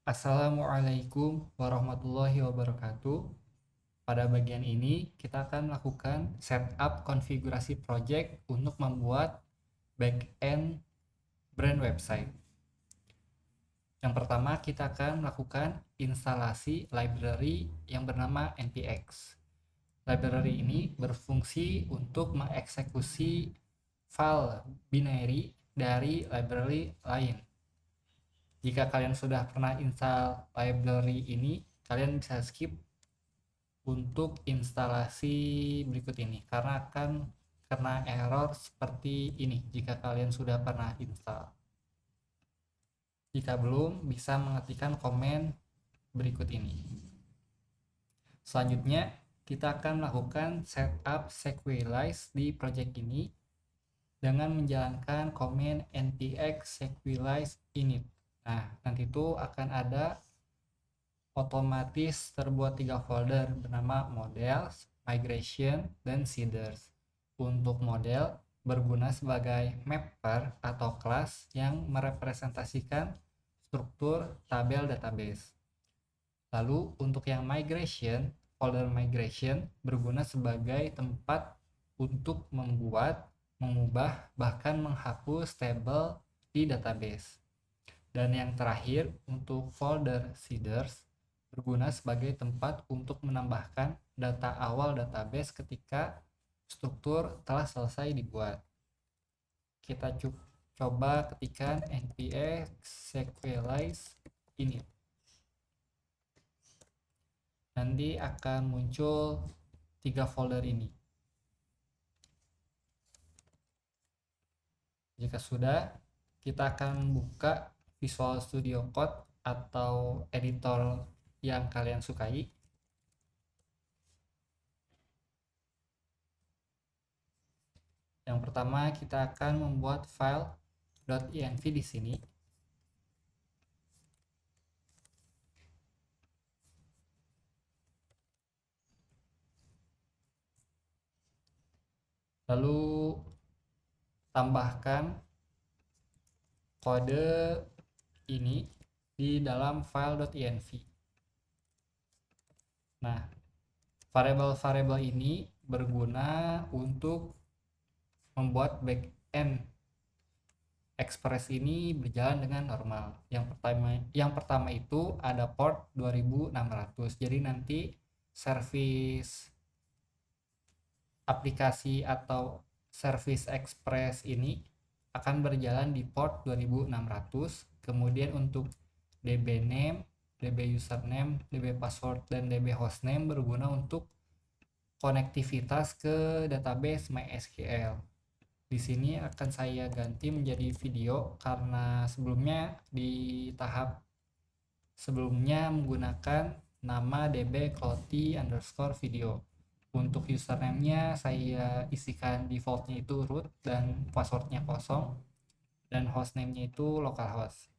Assalamualaikum warahmatullahi wabarakatuh. Pada bagian ini, kita akan melakukan setup konfigurasi project untuk membuat backend brand website. Yang pertama, kita akan melakukan instalasi library yang bernama npx. Library ini berfungsi untuk mengeksekusi file binary dari library lain. Jika kalian sudah pernah install library ini, kalian bisa skip untuk instalasi berikut ini karena akan kena error seperti ini jika kalian sudah pernah install. Jika belum, bisa mengetikkan komen berikut ini. Selanjutnya, kita akan melakukan setup sequelize di project ini dengan menjalankan komen npx sequelize init. Nah, nanti itu akan ada otomatis terbuat 3 folder bernama models, migration, dan seeders. Untuk model berguna sebagai mapper atau kelas yang merepresentasikan struktur tabel database. Lalu untuk yang migration, folder migration berguna sebagai tempat untuk membuat, mengubah, bahkan menghapus tabel di database. Dan yang terakhir, untuk folder seeders berguna sebagai tempat untuk menambahkan data awal database ketika struktur telah selesai dibuat. Kita coba ketikkan npx sequelize init. Nanti akan muncul 3 folder ini. Jika sudah, kita akan buka Visual Studio Code atau editor yang kalian sukai. Yang pertama, kita akan membuat file .env di sini. Lalu tambahkan kode ini di dalam file .env. Nah, variabel-variabel ini berguna untuk membuat backend Express ini berjalan dengan normal. Yang pertama itu ada port 2600. Jadi nanti service aplikasi atau service Express ini akan berjalan di port 2600. Kemudian untuk db name, db username, db password, dan db hostname berguna untuk konektivitas ke database MySQL. Di sini akan saya ganti menjadi video karena sebelumnya di tahap sebelumnya menggunakan nama db_clouty_video. Untuk username-nya saya isikan defaultnya itu root dan passwordnya kosong, dan hostname-nya itu localhost.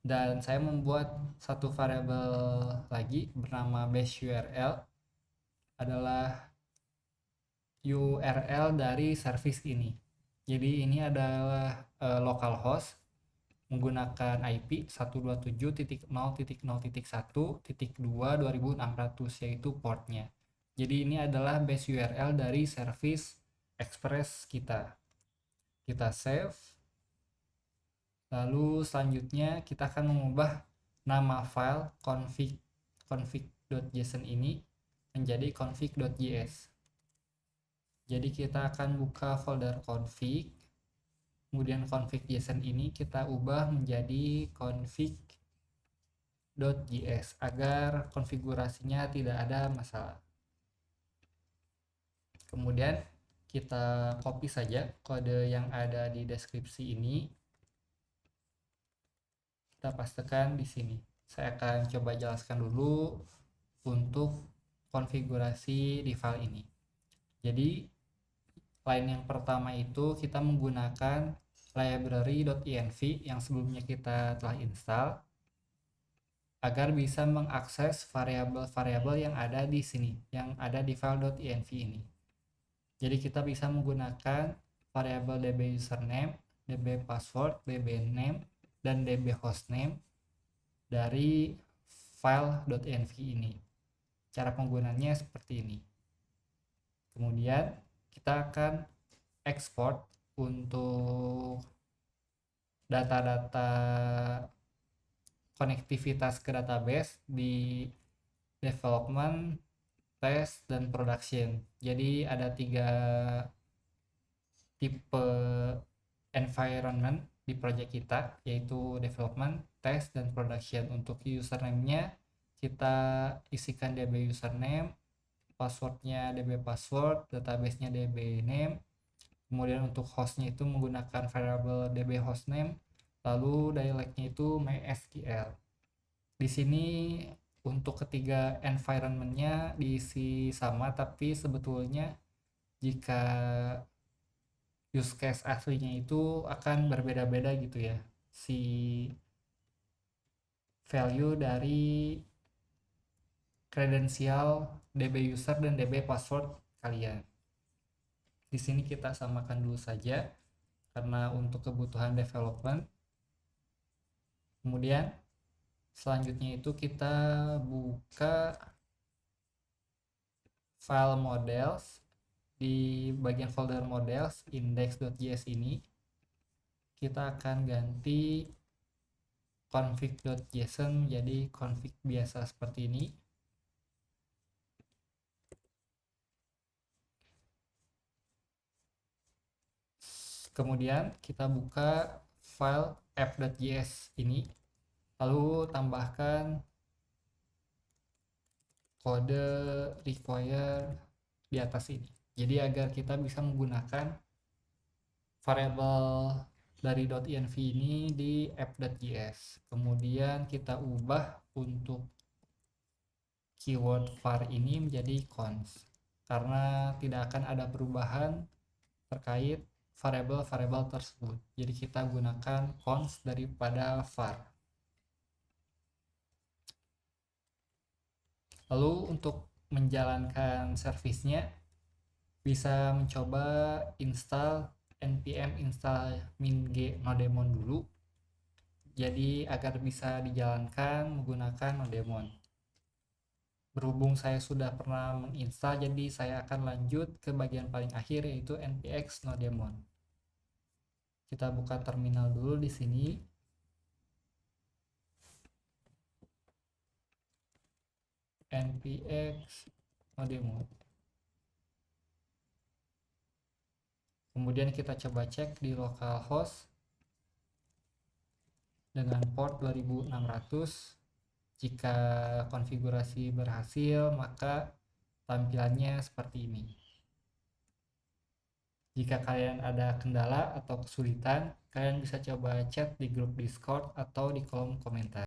Dan saya membuat satu variabel lagi bernama base URL, adalah URL dari service ini. Jadi ini adalah localhost menggunakan IP 127.0.0.1.2.2600 yaitu portnya. Jadi ini adalah base URL dari service Express kita. Kita save. Lalu selanjutnya kita akan mengubah nama file config.json ini menjadi config.js. Jadi kita akan buka folder config, kemudian config.json ini kita ubah menjadi config.js agar konfigurasinya tidak ada masalah. Kemudian kita copy saja kode yang ada di deskripsi ini, kita pastekan di sini. Saya akan coba jelaskan dulu untuk konfigurasi di file ini. Jadi line yang pertama itu kita menggunakan library.env yang sebelumnya kita telah install agar bisa mengakses variabel-variabel yang ada di sini, yang ada di file.env ini. Jadi kita bisa menggunakan variabel db username, db password, db name, dan db hostname dari file.env ini. Cara penggunaannya seperti ini. Kemudian kita akan export untuk data-data konektivitas ke database di development, test, dan production. Jadi ada 3 tipe environment di project kita, yaitu development, test, dan production. Untuk username-nya kita isikan db username, passwordnya db password, database-nya db name. Kemudian untuk hostnya itu menggunakan variable db hostname, lalu dialognya itu MySQL. Di sini untuk ketiga environment-nya diisi sama, tapi sebetulnya jika use case aslinya itu akan berbeda-beda gitu ya, si value dari kredensial db user dan db password kalian. Di sini kita samakan dulu saja karena untuk kebutuhan development. Kemudian selanjutnya itu kita buka file models. Di bagian folder models index.js ini kita akan ganti config.json menjadi config biasa seperti ini. Kemudian kita buka file app.js ini, lalu tambahkan kode require di atas ini. Jadi agar kita bisa menggunakan variabel dari .env ini di app.js. Kemudian kita ubah untuk keyword var ini menjadi const, karena tidak akan ada perubahan terkait variabel-variabel tersebut. Jadi kita gunakan const daripada var. Lalu untuk menjalankan servisnya bisa mencoba install npm install min g nodemon dulu, jadi agar bisa dijalankan menggunakan nodemon. Berhubung saya sudah pernah menginstal, jadi saya akan lanjut ke bagian paling akhir, yaitu npx nodemon. Kita buka terminal dulu di sini. npx nodemon. Kemudian kita coba cek di localhost dengan port 2600. Jika konfigurasi berhasil, maka tampilannya seperti ini. Jika kalian ada kendala atau kesulitan, kalian bisa coba chat di grup Discord atau di kolom komentar.